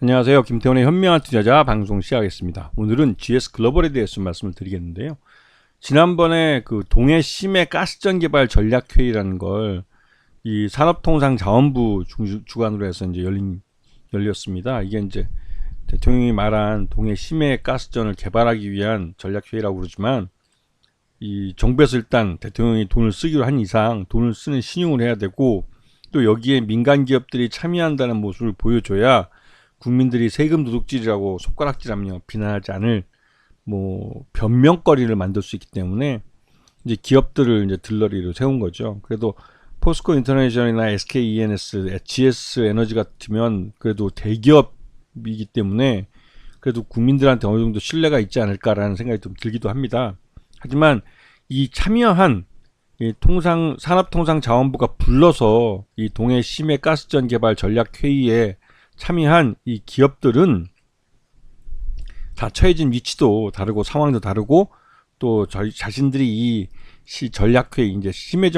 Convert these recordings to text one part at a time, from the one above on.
안녕하세요. 김태원의 현명한 투자자 방송 시작하겠습니다. 오늘은 GS 글로벌에 대해서 말씀을 드리겠는데요. 지난번에 그 동해 심해 가스전 개발 전략회의라는 걸 이 산업통상자원부 주관으로 해서 이제 열렸습니다. 이게 이제 대통령이 말한 동해 심해 가스전을 개발하기 위한 전략회의라고 그러지만 이 정부에서 일단 대통령이 돈을 쓰기로 한 이상 돈을 쓰는 신용을 해야 되고 또 여기에 민간 기업들이 참여한다는 모습을 보여줘야 국민들이 세금 도둑질이라고 손가락질하며 비난하지 않을 변명거리를 만들 수 있기 때문에 이제 기업들을 이제 들러리로 세운 거죠. 그래도 포스코 인터내셔널이나 SK E&S, GS 에너지 같으면 그래도 대기업이기 때문에 그래도 국민들한테 어느 정도 신뢰가 있지 않을까라는 생각이 좀 들기도 합니다. 하지만 이 참여한 이 산업통상자원부가 불러서 이 동해 심해 가스전 개발 전략회의에 참여한 이 기업들은 다 처해진 위치도 다르고 상황도 다르고 또 자신들이 이 전략회의 이제 심해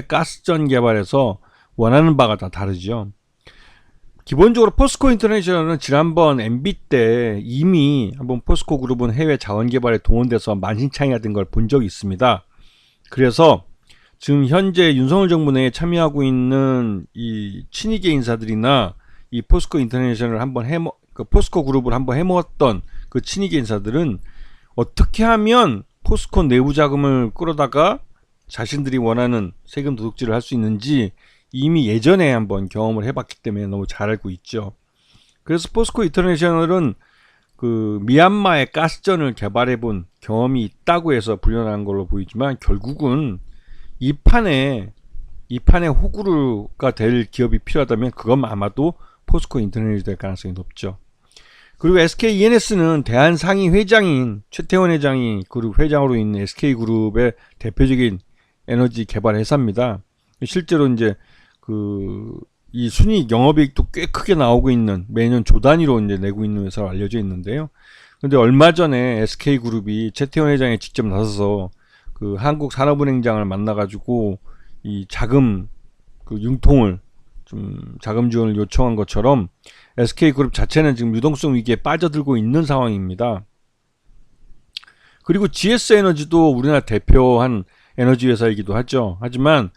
가스전 개발에서 원하는 바가 다 다르죠. 기본적으로 포스코 인터내셔널은 지난번 MB 때 이미 한번 포스코 그룹은 해외 자원 개발에 동원돼서 만신창이가 된 걸 본 적이 있습니다. 그래서 지금 현재 윤석열 정부 내에 참여하고 있는 이 친이계 인사들이나 이 포스코 인터내셔널을 포스코 그룹을 한번 해먹었던 그 친이계 인사들은 어떻게 하면 포스코 내부 자금을 끌어다가 자신들이 원하는 세금 도둑질을 할 수 있는지 이미 예전에 한번 경험을 해봤기 때문에 너무 잘 알고 있죠. 그래서 포스코 인터내셔널은 그 미얀마의 가스전을 개발해본 경험이 있다고 해서 불려나간 걸로 보이지만 결국은 이 판에 호구가 될 기업이 필요하다면 그건 아마도 포스코 인터내셔널이 될 가능성이 높죠. 그리고 SK E&S는 대한상위 회장인 최태원 회장이 그룹 회장으로 있는 SK그룹의 대표적인 에너지 개발 회사입니다. 실제로 이제 이 순이익 영업이익도 꽤 크게 나오고 있는 매년 조 단위로 이제 내고 있는 회사로 알려져 있는데요. 근데 얼마 전에 SK그룹이 최태원 회장이 직접 나서서 그 한국산업은행장을 만나가지고 이 자금 융통을 좀 자금 지원을 요청한 것처럼 SK그룹 자체는 지금 유동성 위기에 빠져들고 있는 상황입니다. 그리고 GS에너지도 우리나라 대표한 에너지 회사이기도 하죠. 하지만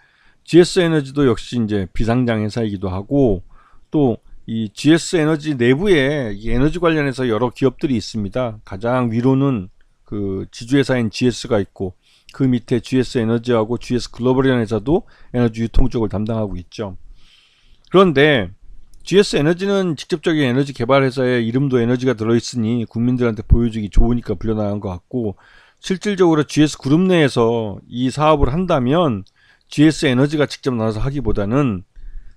GS에너지도 역시 이제 비상장 회사이기도 하고 또 이 GS에너지 내부에 이 에너지 관련해서 여러 기업들이 있습니다. 가장 위로는 그 지주회사인 GS가 있고 그 밑에 GS에너지하고 GS글로벌이라는 회사도 에너지 유통 쪽을 담당하고 있죠. 그런데 GS에너지는 직접적인 에너지 개발 회사에 이름도 에너지가 들어있으니 국민들한테 보여주기 좋으니까 불려나간 것 같고 실질적으로 GS그룹 내에서 이 사업을 한다면 GS에너지가 직접 나서서 하기보다는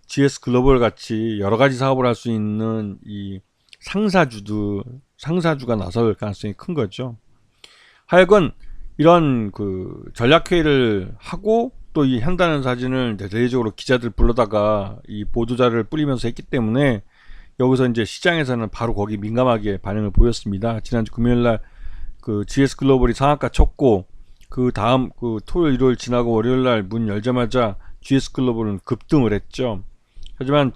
GS글로벌 같이 여러 가지 사업을 할 수 있는 이 상사주가 나설 가능성이 큰 거죠. 하여간 이런 그 전략회의를 하고 또 이 한다는 사진을 대대적으로 기자들 불러다가 이 보도자를 뿌리면서 했기 때문에 여기서 이제 시장에서는 바로 거기 민감하게 반응을 보였습니다. 지난주 금요일날 그 GS글로벌이 상한가 쳤고 그 다음 그 토요일 일요일 지나고 월요일날 문 열자마자 GS글로벌은 급등을 했죠. 하지만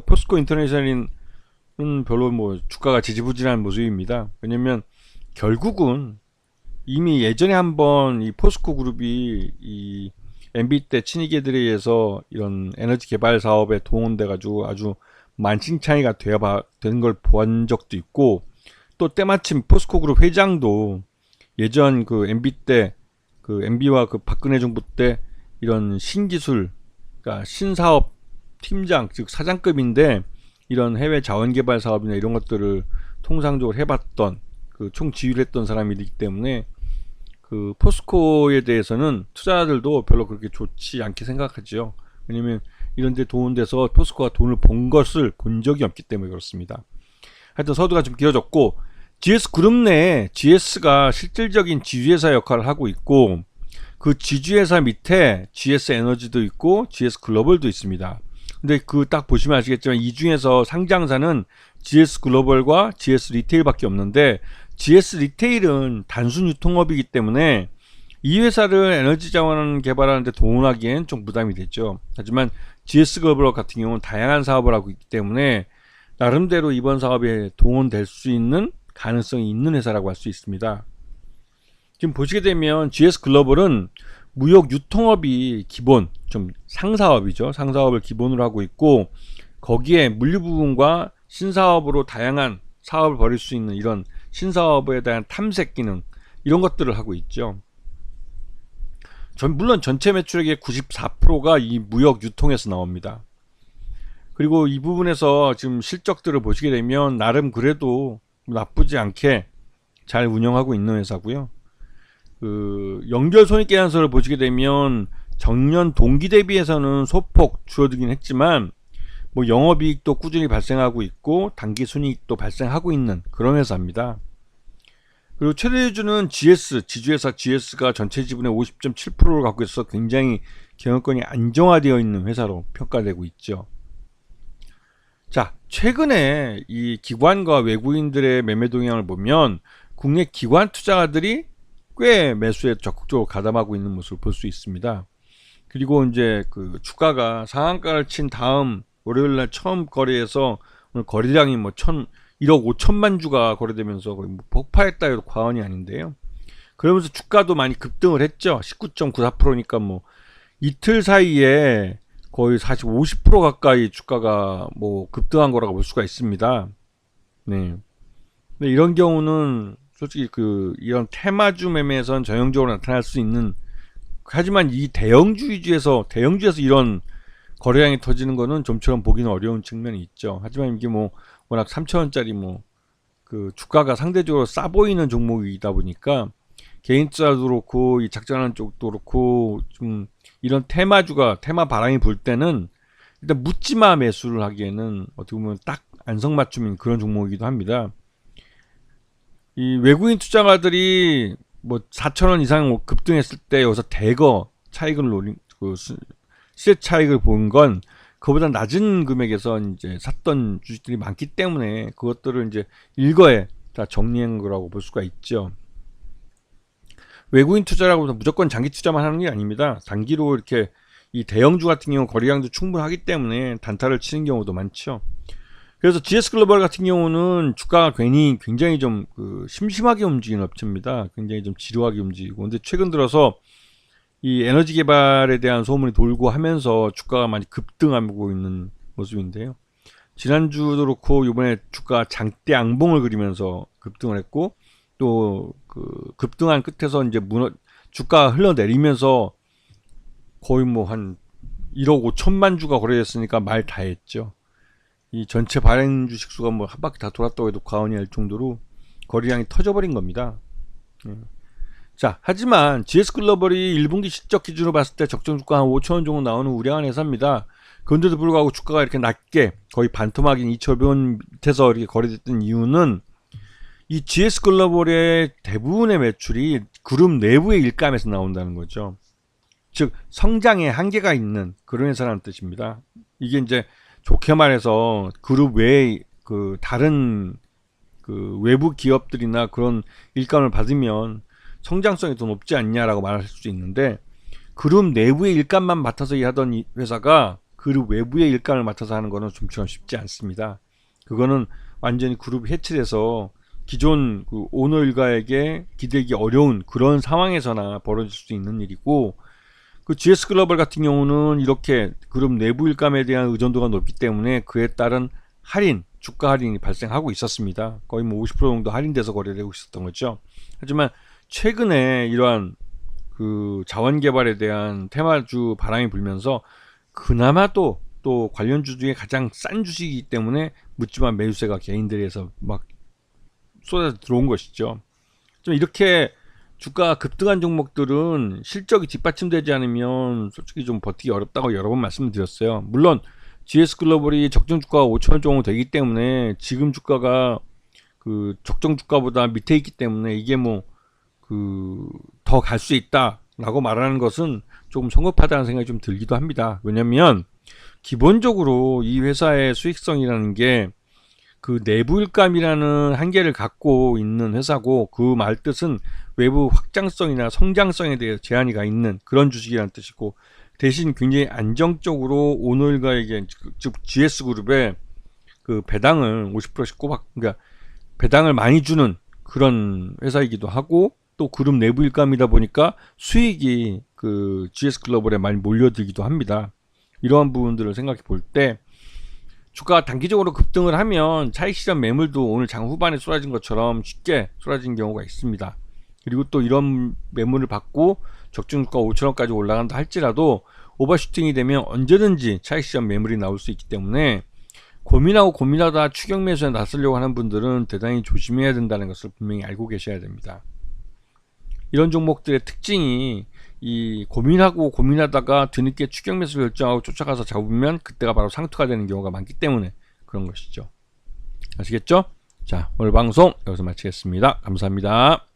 포스코 인터내셔널은 별로 주가가 지지부진한 모습입니다. 왜냐면 결국은 이미 예전에 한번 이 포스코 그룹이 이 MB 때 친이계들에 의해서 이런 에너지 개발 사업에 동원돼 가지고 아주 만신창이가 된 걸 본 적도 있고 또 때마침 포스코 그룹 회장도 예전 그 MB 때 그 MB와 그 박근혜 정부 때 이런 신기술 그러니까 신사업 팀장 즉 사장급인데 이런 해외 자원개발 사업이나 이런 것들을 통상적으로 해봤던 그 총지휘를 했던 사람이기 때문에 그 포스코에 대해서는 투자자들도 별로 그렇게 좋지 않게 생각하죠. 왜냐면 이런 데 동원돼서 포스코가 돈을 본 것을 본 적이 없기 때문에 그렇습니다. 하여튼 서두가 좀 길어졌고 GS그룹 내에 GS가 실질적인 지주회사 역할을 하고 있고 그 지주회사 밑에 GS에너지도 있고 GS글로벌도 있습니다. 근데 그 딱 보시면 아시겠지만 이 중에서 상장사는 GS글로벌과 GS리테일밖에 없는데 GS리테일은 단순 유통업이기 때문에 이 회사를 에너지 자원 개발하는데 동원하기엔 좀 부담이 됐죠. 하지만 GS글로벌 같은 경우는 다양한 사업을 하고 있기 때문에 나름대로 이번 사업에 동원될 수 있는 가능성이 있는 회사라고 할 수 있습니다. 지금 보시게 되면 GS 글로벌은 무역 유통업이 기본, 좀 상사업이죠. 상사업을 기본으로 하고 있고, 거기에 물류 부분과 신사업으로 다양한 사업을 벌일 수 있는 이런 신사업에 대한 탐색 기능, 이런 것들을 하고 있죠. 물론 전체 매출액의 94%가 이 무역 유통에서 나옵니다. 그리고 이 부분에서 지금 실적들을 보시게 되면 나름 그래도 나쁘지 않게 잘 운영하고 있는 회사고요. 연결 손익계산서를 보시게 되면 전년 동기 대비해서는 소폭 줄어들긴 했지만 뭐 영업이익도 꾸준히 발생하고 있고 당기순이익도 발생하고 있는 그런 회사입니다. 그리고 최대주주는 지주회사 GS가 전체 지분의 50.7%를 갖고 있어서 굉장히 경영권이 안정화되어 있는 회사로 평가되고 있죠. 자, 최근에 이 기관과 외국인들의 매매 동향을 보면 국내 기관 투자가들이 꽤 매수에 적극적으로 가담하고 있는 모습을 볼 수 있습니다. 그리고 이제 그 주가가 상한가를 친 다음 월요일날 처음 거래해서 오늘 거래량이 뭐 1억 5천만 주가 거래되면서 거의 뭐 폭파했다 해도 과언이 아닌데요. 그러면서 주가도 많이 급등을 했죠. 19.94%니까 뭐 이틀 사이에 거의 50% 가까이 주가가 뭐 급등한 거라고 볼 수가 있습니다. 네. 근데 이런 경우는 솔직히 이런 테마주 매매에선 전형적으로 나타날 수 있는, 하지만 이 대형주에서 이런 거래량이 터지는 거는 좀처럼 보기는 어려운 측면이 있죠. 하지만 이게 뭐 워낙 3천원짜리 뭐 주가가 상대적으로 싸 보이는 종목이다 보니까 개인 투자도 그렇고 이 작전하는 쪽도 그렇고 좀 이런 테마 바람이 불 때는 일단 묻지마 매수를 하기에는 어떻게 보면 딱 안성맞춤인 그런 종목이기도 합니다. 이 외국인 투자가들이 뭐 4,000원 이상 급등했을 때 여기서 대거 차익을 노린 시세 차익을 본 건 그보다 낮은 금액에서 이제 샀던 주식들이 많기 때문에 그것들을 이제 일거에 다 정리한 거라고 볼 수가 있죠. 외국인 투자라고 해서 무조건 장기 투자만 하는 게 아닙니다. 단기로 이렇게 이 대형주 같은 경우 거래량도 충분하기 때문에 단타를 치는 경우도 많죠. 그래서 GS 글로벌 같은 경우는 주가가 굉장히 좀 심심하게 움직이는 업체입니다. 굉장히 좀 지루하게 움직이고. 근데 최근 들어서 이 에너지 개발에 대한 소문이 돌고 하면서 주가가 많이 급등하고 있는 모습인데요. 지난주도 그렇고 이번에 주가 장대 양봉을 그리면서 급등을 했고, 또 급등한 끝에서 이제 주가가 흘러내리면서 거의 뭐 한 1억 5천만 주가 거래됐으니까 말 다 했죠. 이 전체 발행 주식 수가 뭐 한 바퀴 다 돌았다고 해도 과언이 아닐 정도로 거래량이 터져버린 겁니다. 자, 하지만 GS 글로벌이 1분기 실적 기준으로 봤을 때 적정 주가 한 5천원 정도 나오는 우량한 회사입니다. 그런데도 불구하고 주가가 이렇게 낮게 거의 반토막인 2,500원 밑에서 이렇게 거래됐던 이유는 이 GS 글로벌의 대부분의 매출이 그룹 내부의 일감에서 나온다는 거죠. 즉 성장에 한계가 있는 그런 회사라는 뜻입니다. 이게 이제 좋게 말해서 그룹 외의 다른 외부 기업들이나 그런 일감을 받으면 성장성이 더 높지 않냐라고 말할 수 있는데, 그룹 내부의 일감만 맡아서 일하던 이 회사가 그룹 외부의 일감을 맡아서 하는 거는 좀처럼 쉽지 않습니다. 그거는 완전히 그룹 해체돼서 기존 오너 일가에게 기대기 어려운 그런 상황에서나 벌어질 수 있는 일이고, GS 글로벌 같은 경우는 이렇게 그룹 내부 일감에 대한 의존도가 높기 때문에 그에 따른 주가 할인이 발생하고 있었습니다. 거의 뭐 50% 정도 할인돼서 거래되고 있었던 거죠. 하지만 최근에 이러한 자원 개발에 대한 테마주 바람이 불면서 그나마 또 관련 주 중에 가장 싼 주식이기 때문에 묻지마 매수세가 개인들에서 막 쏟아져 들어온 것이죠. 좀 이렇게 주가 급등한 종목들은 실적이 뒷받침되지 않으면 솔직히 좀 버티기 어렵다고 여러 번 말씀을 드렸어요. 물론 GS 글로벌이 적정 주가가 5천원 정도 되기 때문에 지금 주가가 적정 주가보다 밑에 있기 때문에 이게 뭐 더 갈 수 있다라고 말하는 것은 조금 성급하다는 생각이 좀 들기도 합니다. 왜냐면 기본적으로 이 회사의 수익성이라는 게 내부 일감이라는 한계를 갖고 있는 회사고, 그 말 뜻은 외부 확장성이나 성장성에 대해 제한이 가 있는 그런 주식이라는 뜻이고, 대신 굉장히 안정적으로 오너 일가에게 즉 GS 그룹에 그 배당을 50%씩 그러니까 배당을 많이 주는 그런 회사이기도 하고, 또 그룹 내부 일감이다 보니까 수익이 그 GS 글로벌에 많이 몰려들기도 합니다. 이러한 부분들을 생각해 볼 때 주가가 단기적으로 급등을 하면 차익 실현 매물도 오늘 장 후반에 쏟아진 것처럼 쉽게 쏟아진 경우가 있습니다. 그리고 또 이런 매물을 받고 적정주가 5,000원까지 올라간다 할지라도 오버슈팅이 되면 언제든지 차익 실현 매물이 나올 수 있기 때문에 고민하다 추격 매수에 나서려고 하는 분들은 대단히 조심해야 된다는 것을 분명히 알고 계셔야 됩니다. 이런 종목들의 특징이 이 고민하다가 뒤늦게 추격 매수 결정하고 쫓아가서 잡으면 그때가 바로 상투가 되는 경우가 많기 때문에 그런 것이죠. 아시겠죠? 자, 오늘 방송 여기서 마치겠습니다. 감사합니다.